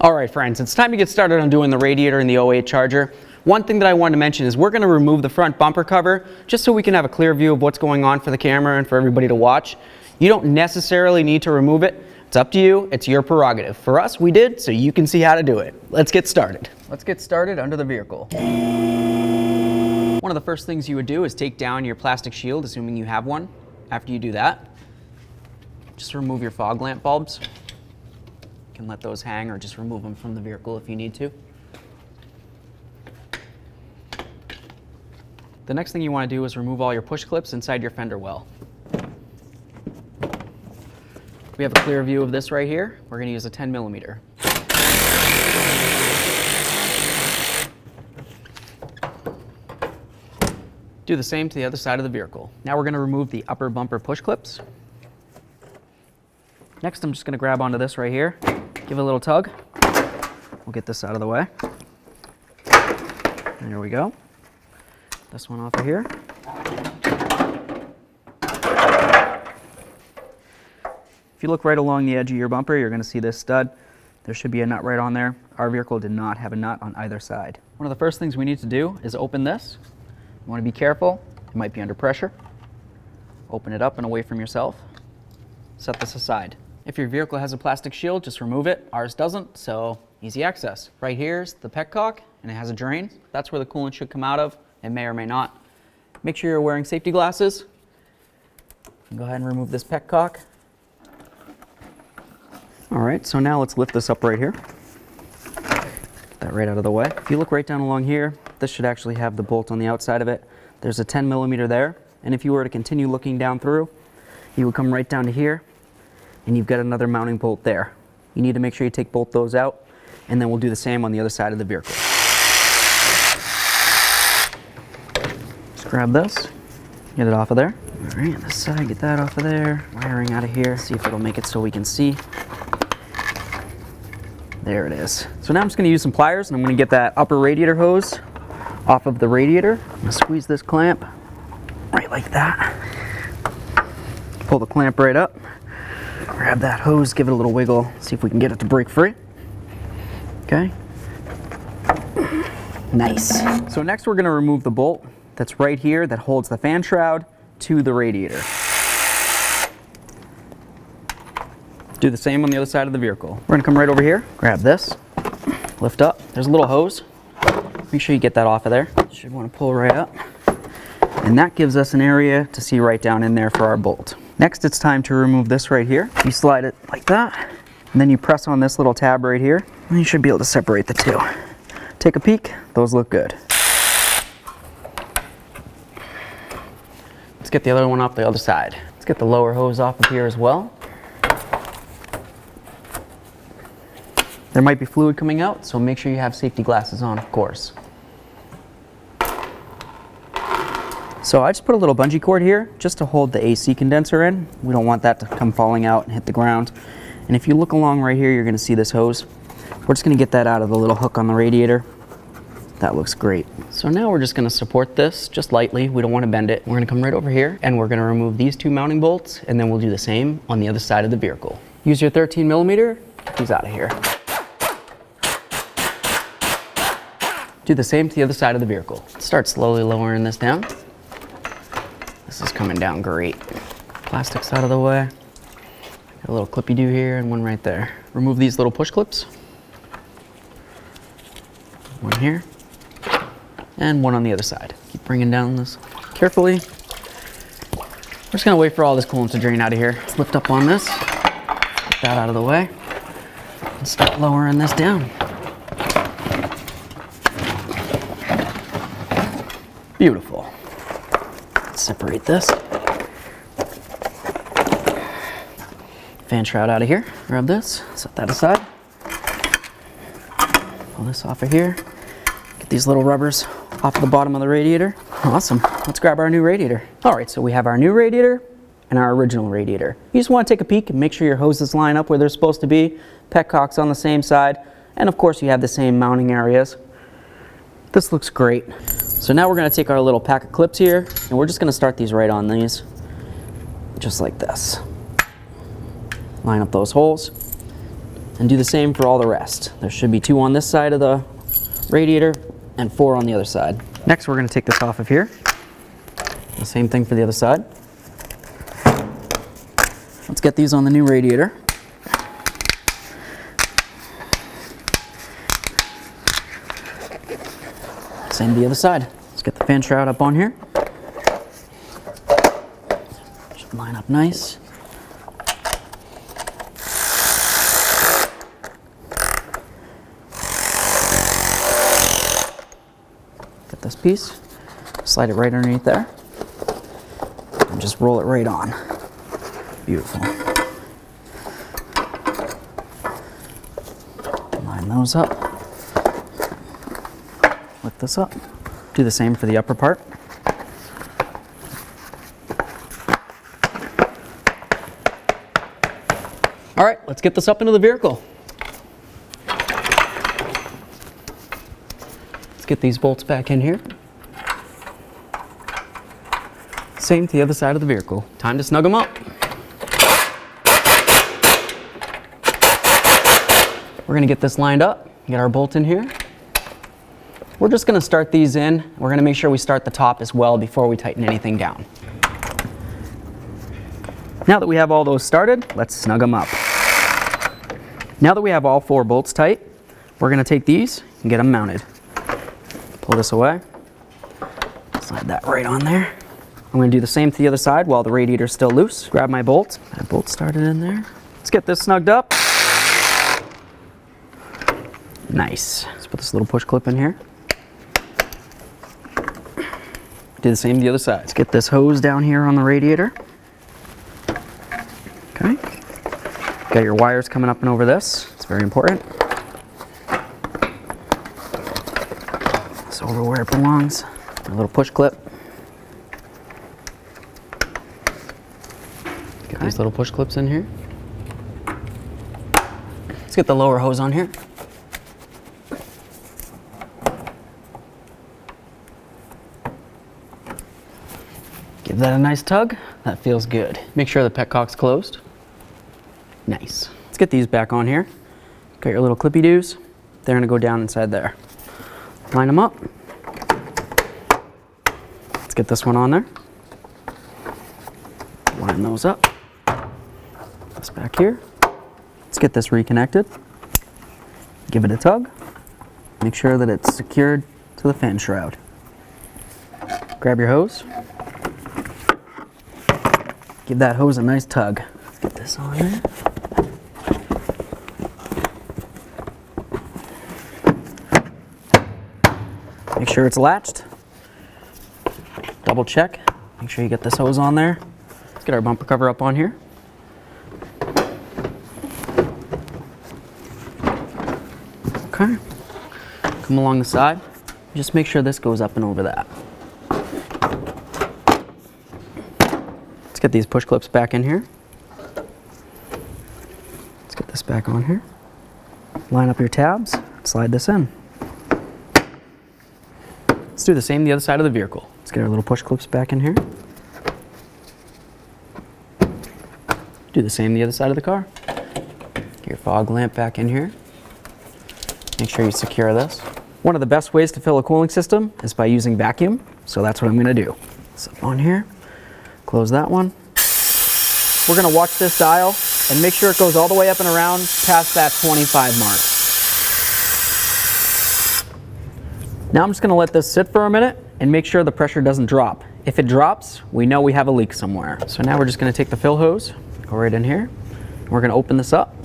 All right, friends, it's time to get started on doing the radiator and the 08 charger. One thing that I wanted to mention is we're going to remove the front bumper cover just so we can have a clear view of what's going on for the camera and for everybody to watch. You don't necessarily need to remove it. It's up to you. It's your prerogative. For us, we did, so you can see how to do it. Let's get started. Let's get started under the vehicle. One of the first things you would do is take down your plastic shield, assuming you have one. After you do that, just remove your fog lamp bulbs. You can let those hang or just remove them from the vehicle if you need to. The next thing you want to do is remove all your push clips inside your fender well. We have a clear view of this right here. We're going to use a 10 millimeter. Do the same to the other side of the vehicle. Now we're going to remove the upper bumper push clips. Next, I'm just going to grab onto this right here, give it a little tug. We'll get this out of the way. There we go. This one off of here. If you look right along the edge of your bumper, you're going to see this stud. There should be a nut right on there. Our vehicle did not have a nut on either side. One of the first things we need to do is open this. You want to be careful. It might be under pressure. Open it up and away from yourself. Set this aside. If your vehicle has a plastic shield, just remove it. Ours doesn't, so easy access. Right here's the petcock, and it has a drain. That's where the coolant should come out of. It may or may not. Make sure you're wearing safety glasses. Go ahead and remove this petcock. All right, so now let's lift this up right here. Get that right out of the way. If you look right down along here, this should actually have the bolt on the outside of it. There's a 10 millimeter there, and if you were to continue looking down through, you would come right down to here, and you've got another mounting bolt there. You need to make sure you take both those out, and then we'll do the same on the other side of the vehicle. Just grab this, get it off of there. All right, this side, get that off of there. Wiring out of here, see if it'll make it so we can see. There it is. So now I'm just going to use some pliers, and I'm going to get that upper radiator hose off of the radiator. I'm going to squeeze this clamp right like that. Pull the clamp right up. Grab that hose, give it a little wiggle, see if we can get it to break free. Okay. Nice. So next we're going to remove the bolt that's right here that holds the fan shroud to the radiator. Do the same on the other side of the vehicle. We're going to come right over here, grab this, lift up. There's a little hose. Make sure you get that off of there. Should want to pull right up. And that gives us an area to see right down in there for our bolt. Next, it's time to remove this right here. You slide it like that, and then you press on this little tab right here, and you should be able to separate the two. Take a peek. Those look good. Let's get the other one off the other side. Let's get the lower hose off of here as well. There might be fluid coming out, so make sure you have safety glasses on, of course. So I just put a little bungee cord here just to hold the AC condenser in. We don't want that to come falling out and hit the ground. And if you look along right here, you're going to see this hose. We're just going to get that out of the little hook on the radiator. That looks great. So now we're just going to support this just lightly. We don't want to bend it. We're going to come right over here, and we're going to remove these two mounting bolts, and then we'll do the same on the other side of the vehicle. Use your 13 millimeter. Get these out of here. Do the same to the other side of the vehicle. Start slowly lowering this down. This is coming down great. Plastic's out of the way. Got a little clippy do here and one right there. Remove these little push clips. One here and one on the other side. Keep bringing down this carefully. We're just gonna wait for all this coolant to drain out of here. Let's lift up on this, get that out of the way, and start lowering this down. Beautiful. Let's separate this. Fan shroud out of here. Grab this, set that aside. Pull this off of here. Get these little rubbers off of the bottom of the radiator. Awesome. Let's grab our new radiator. All right, so we have our new radiator and our original radiator. You just want to take a peek and make sure your hoses line up where they're supposed to be. Petcock's on the same side. And of course you have the same mounting areas. This looks great. So now we're going to take our little pack of clips here, and we're just going to start these right on these, just like this. Line up those holes. and do the same for all the rest. There should be 2 on this side of the radiator and 4 on the other side. Next, we're going to take this off of here. The same thing for the other side. Let's get these on the new radiator. Same to the other side. Let's get the fan shroud up on here. Should line up nice. Get this piece, slide it right underneath there, and just roll it right on. Beautiful. Line those up. Lift this up. Do the same for the upper part. All right, let's get this up into the vehicle. Let's get these bolts back in here. Same to the other side of the vehicle. Time to snug them up. We're going to get this lined up, get our bolt in here. We're just going to start these in. We're going to make sure we start the top as well before we tighten anything down. Now that we have all those started, let's snug them up. Now that we have all 4 bolts tight, we're going to take these and get them mounted. Pull this away, slide that right on there. I'm going to do the same to the other side while the radiator's still loose. Grab my bolt, that bolt started in there. Let's get this snugged up. Nice. Let's put this little push clip in here. Do the same to the other side. Let's get this hose down here on the radiator. Okay. Got your wires coming up and over this. It's very important. It's over where it belongs. A little push clip. Get these little push clips in here. Let's get the lower hose on here. Give that a nice tug. That feels good. Make sure the petcock's closed. Nice. Let's get these back on here. Got your little clippy doos. They're gonna go down inside there. Line them up. Let's get this one on there. Line those up. This back here. Let's get this reconnected. Give it a tug. Make sure that it's secured to the fan shroud. Grab your hose. Give that hose a nice tug. Let's get this on there. Make sure it's latched. Double check. Make sure you get this hose on there. Let's get our bumper cover up on here. Okay. Come along the side. Just make sure this goes up and over that. Let's get these push clips back in here. Let's get this back on here. Line up your tabs, slide this in. Let's do the same to the other side of the vehicle. Let's get our little push clips back in here. Do the same to the other side of the car. Get your fog lamp back in here. Make sure you secure this. One of the best ways to fill a cooling system is by using vacuum, so that's what I'm going to do. So on here. Close that one. We're going to watch this dial and make sure it goes all the way up and around past that 25 mark. Now I'm just going to let this sit for a minute and make sure the pressure doesn't drop. If it drops, we know we have a leak somewhere. So now we're just going to take the fill hose, go right in here. We're going to open this up.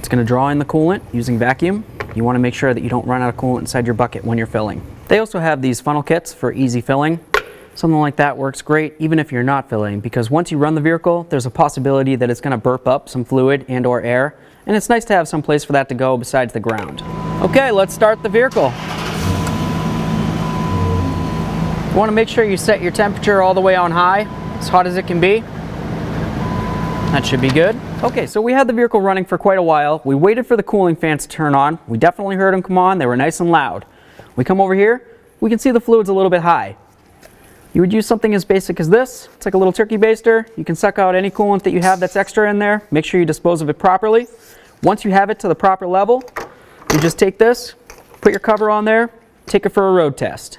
It's going to draw in the coolant using vacuum. You want to make sure that you don't run out of coolant inside your bucket when you're filling. They also have these funnel kits for easy filling. Something like that works great even if you're not filling, because once you run the vehicle, there's a possibility that it's going to burp up some fluid and or air, and it's nice to have some place for that to go besides the ground. Okay, let's start the vehicle. You want to make sure you set your temperature all the way on high, as hot as it can be. That should be good. Okay, so we had the vehicle running for quite a while. We waited for the cooling fans to turn on. We definitely heard them come on. They were nice and loud. We come over here, we can see the fluid's a little bit high. You would use something as basic as this. It's like a little turkey baster. You can suck out any coolant that you have that's extra in there. Make sure you dispose of it properly. Once you have it to the proper level, you just take this, put your cover on there, take it for a road test.